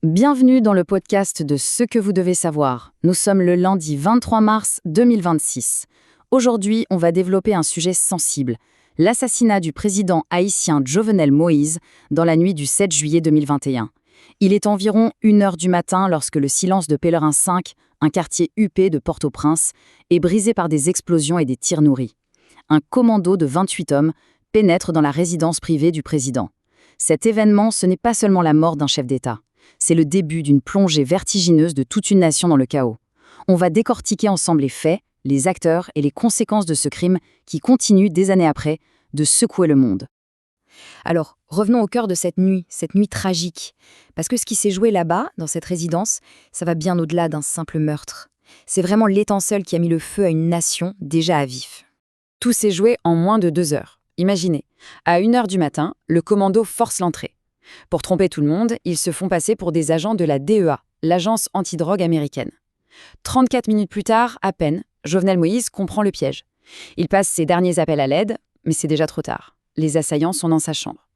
Bienvenue dans le podcast de Ce que vous devez savoir. Nous sommes le lundi 23 mars 2026. Aujourd'hui, on va développer un sujet sensible, l'assassinat du président haïtien Jovenel Moïse dans la nuit du 7 juillet 2021. Il est environ 1h du matin lorsque le silence de Pèlerin 5, un quartier huppé de Port-au-Prince, est brisé par des explosions et des tirs nourris. Un commando de 28 hommes pénètre dans la résidence privée du président. Cet événement, ce n'est pas seulement la mort d'un chef d'État. C'est le début d'une plongée vertigineuse de toute une nation dans le chaos. On va décortiquer ensemble les faits, les acteurs et les conséquences de ce crime qui continue, des années après, de secouer le monde. Alors, revenons au cœur de cette nuit tragique. Parce que ce qui s'est joué là-bas, dans cette résidence, ça va bien au-delà d'un simple meurtre. C'est vraiment l'étincelle qui a mis le feu à une nation déjà à vif. Tout s'est joué en moins de 2 heures. Imaginez, à 1h du matin, le commando force l'entrée. Pour tromper tout le monde, ils se font passer pour des agents de la DEA, l'agence antidrogue américaine. 34 minutes plus tard, à peine, Jovenel Moïse comprend le piège. Il passe ses derniers appels à l'aide, mais c'est déjà trop tard. Les assaillants sont dans sa chambre.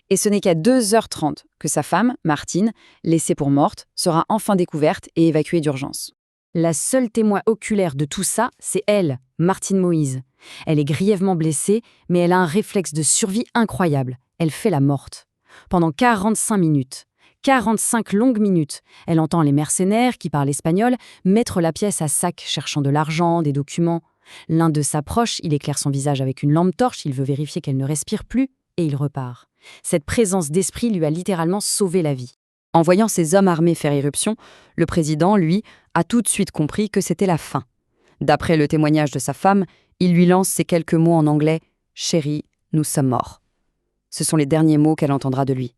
Et ce n'est qu'à 2h30 que sa femme, Martine, laissée pour morte, sera enfin découverte et évacuée d'urgence. La seule témoin oculaire de tout ça, c'est elle, Martine Moïse. Elle est grièvement blessée, mais elle a un réflexe de survie incroyable. Elle fait la morte. Pendant 45 minutes, 45 longues minutes, elle entend les mercenaires qui parlent espagnol mettre la pièce à sac cherchant de l'argent, des documents. L'un d'eux s'approche, il éclaire son visage avec une lampe torche, il veut vérifier qu'elle ne respire plus, et il repart. Cette présence d'esprit lui a littéralement sauvé la vie. En voyant ces hommes armés faire irruption, le président, lui, a tout de suite compris que c'était la fin. D'après le témoignage de sa femme, il lui lance ces quelques mots en anglais « Chérie, nous sommes morts ». Ce sont les derniers mots qu'elle entendra de lui.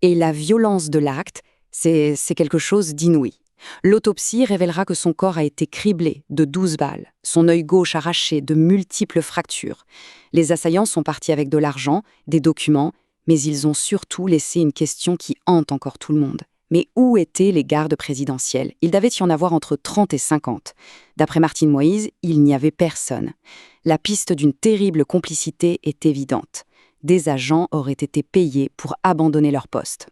Et la violence de l'acte, c'est quelque chose d'inouï. L'autopsie révélera que son corps a été criblé de 12 balles, son œil gauche arraché, de multiples fractures. Les assaillants sont partis avec de l'argent, des documents, mais ils ont surtout laissé une question qui hante encore tout le monde. Mais où étaient les gardes présidentiels ? Il devait y en avoir entre 30 et 50. D'après Martine Moïse, il n'y avait personne. La piste d'une terrible complicité est évidente. Des agents auraient été payés pour abandonner leur poste.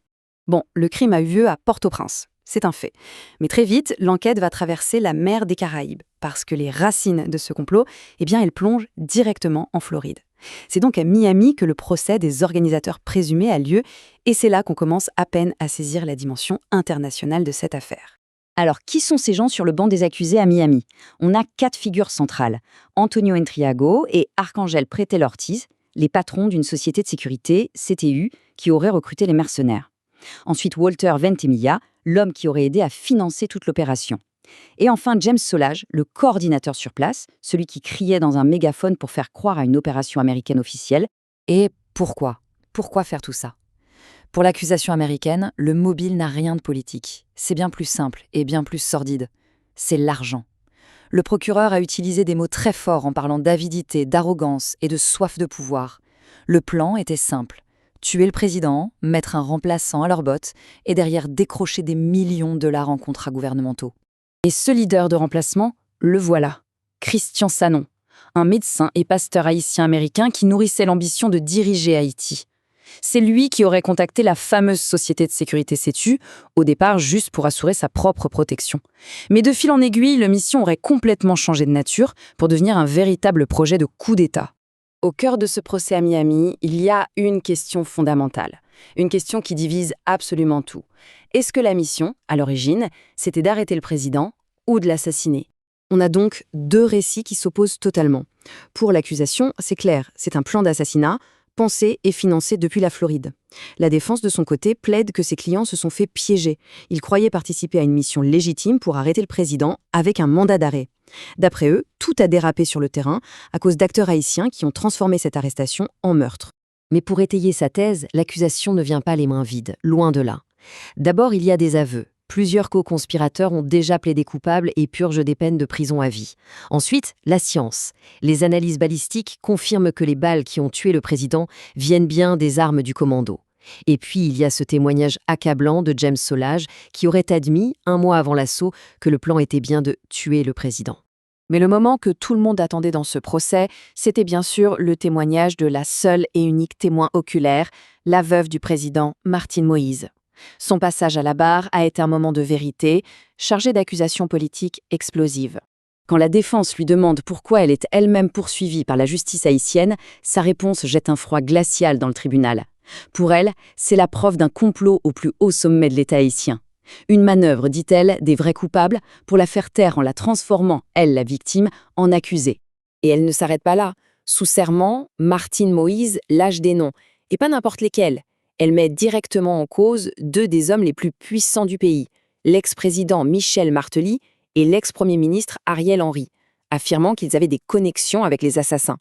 Bon, le crime a eu lieu à Port-au-Prince, c'est un fait. Mais très vite, l'enquête va traverser la mer des Caraïbes, parce que les racines de ce complot, elles plongent directement en Floride. C'est donc à Miami que le procès des organisateurs présumés a lieu, et c'est là qu'on commence à peine à saisir la dimension internationale de cette affaire. Alors, qui sont ces gens sur le banc des accusés à Miami ? On a 4 figures centrales, Antonio Entriago et Arcángel Pretel Ortiz, les patrons d'une société de sécurité, CTU, qui aurait recruté les mercenaires. Ensuite, Walter Ventimiglia, l'homme qui aurait aidé à financer toute l'opération. Et enfin, James Solage, le coordinateur sur place, celui qui criait dans un mégaphone pour faire croire à une opération américaine officielle. Et pourquoi ? Pourquoi faire tout ça ? Pour l'accusation américaine, le mobile n'a rien de politique. C'est bien plus simple et bien plus sordide. C'est l'argent. Le procureur a utilisé des mots très forts en parlant d'avidité, d'arrogance et de soif de pouvoir. Le plan était simple. Tuer le président, mettre un remplaçant à leur botte et derrière décrocher des millions de dollars en contrats gouvernementaux. Et ce leader de remplacement, le voilà. Christian Sanon, un médecin et pasteur haïtien-américain qui nourrissait l'ambition de diriger Haïti. C'est lui qui aurait contacté la fameuse société de sécurité CTU, au départ juste pour assurer sa propre protection. Mais de fil en aiguille, la mission aurait complètement changé de nature pour devenir un véritable projet de coup d'État. Au cœur de ce procès à Miami, il y a une question fondamentale. Une question qui divise absolument tout. Est-ce que la mission, à l'origine, c'était d'arrêter le président ou de l'assassiner ? On a donc 2 récits qui s'opposent totalement. Pour l'accusation, c'est clair, c'est un plan d'assassinat, pensé et financé depuis la Floride. La défense, de son côté, plaide que ses clients se sont fait piéger. Ils croyaient participer à une mission légitime pour arrêter le président avec un mandat d'arrêt. D'après eux, tout a dérapé sur le terrain à cause d'acteurs haïtiens qui ont transformé cette arrestation en meurtre. Mais pour étayer sa thèse, l'accusation ne vient pas les mains vides, loin de là. D'abord, il y a des aveux. Plusieurs co-conspirateurs ont déjà plaidé coupables et purgent des peines de prison à vie. Ensuite, la science. Les analyses balistiques confirment que les balles qui ont tué le président viennent bien des armes du commando. Et puis, il y a ce témoignage accablant de James Solage qui aurait admis, 1 mois avant l'assaut, que le plan était bien de tuer le président. Mais le moment que tout le monde attendait dans ce procès, c'était bien sûr le témoignage de la seule et unique témoin oculaire, la veuve du président, Martine Moïse. Son passage à la barre a été un moment de vérité, chargé d'accusations politiques explosives. Quand la défense lui demande pourquoi elle est elle-même poursuivie par la justice haïtienne, sa réponse jette un froid glacial dans le tribunal. Pour elle, c'est la preuve d'un complot au plus haut sommet de l'État haïtien. Une manœuvre, dit-elle, des vrais coupables pour la faire taire en la transformant, elle la victime, en accusée. Et elle ne s'arrête pas là. Sous serment, Martine Moïse lâche des noms, et pas n'importe lesquels. Elle met directement en cause deux des hommes les plus puissants du pays, l'ex-président Michel Martelly et l'ex-premier ministre Ariel Henry, affirmant qu'ils avaient des connexions avec les assassins.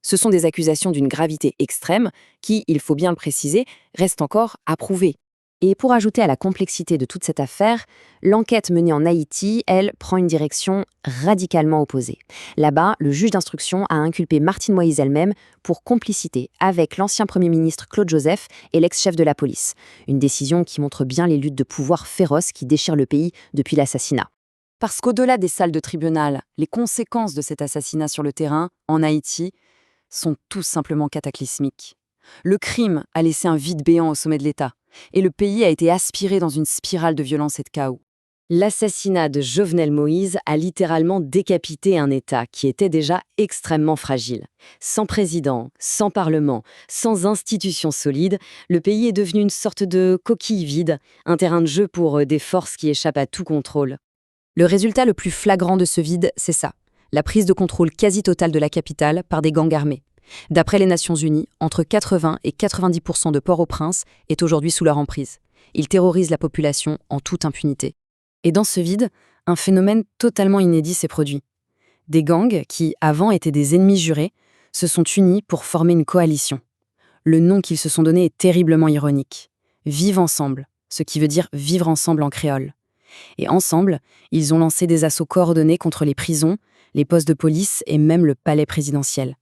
Ce sont des accusations d'une gravité extrême qui, il faut bien le préciser, restent encore à prouver. Et pour ajouter à la complexité de toute cette affaire, l'enquête menée en Haïti, elle, prend une direction radicalement opposée. Là-bas, le juge d'instruction a inculpé Martine Moïse elle-même pour complicité avec l'ancien Premier ministre Claude Joseph et l'ex-chef de la police. Une décision qui montre bien les luttes de pouvoir féroces qui déchirent le pays depuis l'assassinat. Parce qu'au-delà des salles de tribunal, les conséquences de cet assassinat sur le terrain, en Haïti, sont tout simplement cataclysmiques. Le crime a laissé un vide béant au sommet de l'État, et le pays a été aspiré dans une spirale de violence et de chaos. L'assassinat de Jovenel Moïse a littéralement décapité un État qui était déjà extrêmement fragile. Sans président, sans parlement, sans institutions solides, le pays est devenu une sorte de coquille vide, un terrain de jeu pour des forces qui échappent à tout contrôle. Le résultat le plus flagrant de ce vide, c'est ça, la prise de contrôle quasi totale de la capitale par des gangs armés. D'après les Nations Unies, entre 80 et 90% de Port-au-Prince est aujourd'hui sous leur emprise. Ils terrorisent la population en toute impunité. Et dans ce vide, un phénomène totalement inédit s'est produit. Des gangs qui, avant étaient des ennemis jurés, se sont unis pour former une coalition. Le nom qu'ils se sont donné est terriblement ironique. Vivre ensemble, ce qui veut dire vivre ensemble en créole. Et ensemble, ils ont lancé des assauts coordonnés contre les prisons, les postes de police et même le palais présidentiel.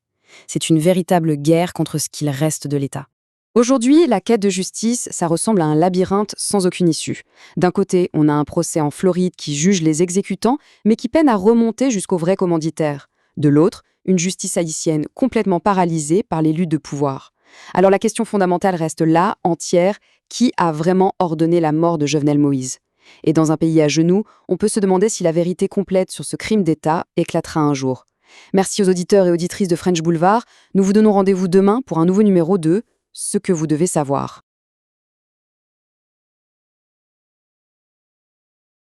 C'est une véritable guerre contre ce qu'il reste de l'État. Aujourd'hui, la quête de justice, ça ressemble à un labyrinthe sans aucune issue. D'un côté, on a un procès en Floride qui juge les exécutants, mais qui peine à remonter jusqu'aux vrais commanditaires. De l'autre, une justice haïtienne complètement paralysée par les luttes de pouvoir. Alors la question fondamentale reste là, entière, qui a vraiment ordonné la mort de Jovenel Moïse ? Et dans un pays à genoux, on peut se demander si la vérité complète sur ce crime d'État éclatera un jour. Merci aux auditeurs et auditrices de French Boulevard. Nous vous donnons rendez-vous demain pour un nouveau numéro de Ce que vous devez savoir.